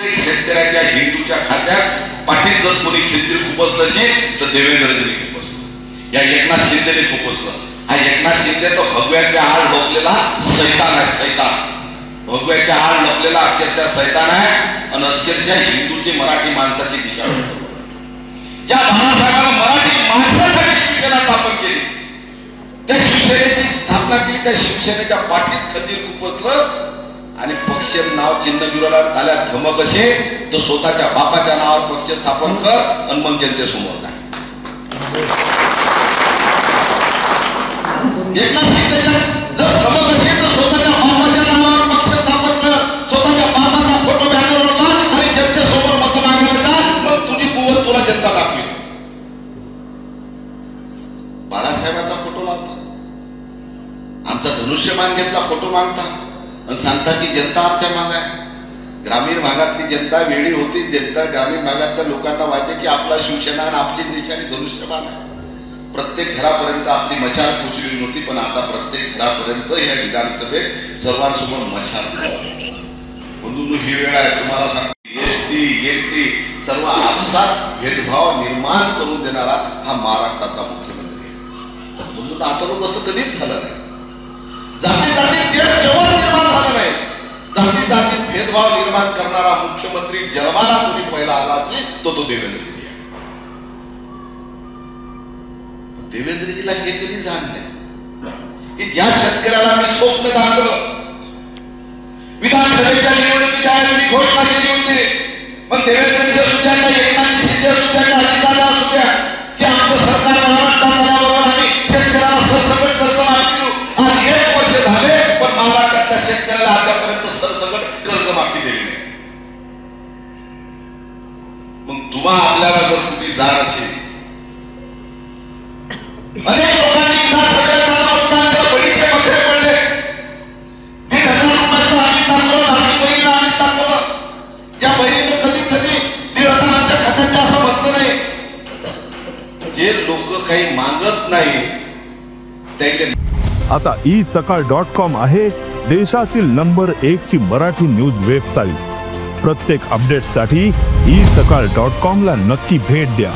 प्रत्येक शेतकऱ्याच्या हिंदूच्या खात्यात पाठीत जर कोणी खिंजीर खुपसलं असेल तर देवेंद्रजींनी खुपसलं, या एकनाथ शिंदेने खुपसलं. हा एकनाथ शिंदे तो भगव्याच्या आड लपलेला सैतान आहे, सैतान. भगव्याच्या आड लपलेला अक्षरशः सैतान आहे आणि अक्षरशः हिंदूची मराठी माणसाची दिशा होतो. ज्या बाळासाहेबांना मराठी माणसासाठी शिवसेना स्थापन केली, त्या शिवसेनेची स्थापना केली, त्या शिवसेनेच्या पाठीत खंजीर खुपसलं आणि पक्ष नाव चिन्ह विरोधात झाल्या धमक असे तो स्वतःच्या बापाच्या नावावर पक्ष स्थापन कर आणि मग जनतेसमोर काय. एकनाथ शिंदेच्या जर धमक असेल तर स्वतःच्या बापाच्या नावावर पक्ष स्थापन कर, स्वतःच्या बापाचा फोटो बॅनरवर लाव आणि जनतेसमोर मत मागायला जा, मग तुझी कुवत तुला जनता दाखवेल. बाळासाहेबांचा फोटो लावता, आमचा धनुष्यबाण घेतला फोटो मागता आणि सांगता की जनता आमच्या माग आहे. ग्रामीण भागातली जनता वेळी होती, जनता ग्रामीण भागातल्या लोकांना वाटते की आपला शिवसेना आणि आपली निशाणी धनुष्यबाण आहे. प्रत्येक घरापर्यंत आपली मशाल पोचली नव्हती, पण आता प्रत्येक घरापर्यंत या विधानसभेत सर्वांसमोर मशाल. म्हणून ही वेळ आहे तुम्हाला सांगतो, एसटी सर्व आपसात भेदभाव निर्माण करून देणारा हा महाराष्ट्राचा मुख्यमंत्री आहे. म्हणून आता लोक असं कधीच झालं नाही. जाती जातीत तेढ केव्हा निर्माण झालं नाही. जाती जातीत भेदभाव निर्माण करणारा मुख्यमंत्री जन्माला कोणी पहिला आला असेल तो देवेंद्रजी आहे. देवेंद्रजीला हे कधी जाण नाही की ज्या शेतकऱ्याला मी स्वप्न दाखवलं, विधानसभेच्या निवडणुकीच्या वेळेला मी घोषणा केली होती, पण देवेंद्रजी असू द्या का एकनाथ शिंदे असू द्या का अजितदादा असू द्या की आमचं सरकार महाराष्ट्रात आल्याबरोबर आम्ही शेतकऱ्याला सरसकट कर्जमाफी देऊ. आज 1 वर्ष झाले पण महाराष्ट्रातल्या शेतकऱ्याला आतापर्यंत सरसकट कर्जमाफी दिली नाही. मग तुम्हा आपल्याला जर कुठे जाण असेल, अनेक लोकांनी विधानसभेला मतदान केलं, बळीचे बकरे पडले, 1,000 रुपयाचं आम्ही दाखवलं, लाडकी बहिणीला आम्ही दाखवलं, ज्या बहिणीने कधी 1,500 आमच्या खात्यात असं म्हटलं नाही. जे लोक काही मागत नाही त्याला. आता isakal.com आहे देशातील नंबर 1 ची मराठी न्यूज वेबसाईट. प्रत्येक अपडेटसाठी isakal.com ला नक्की भेट द्या.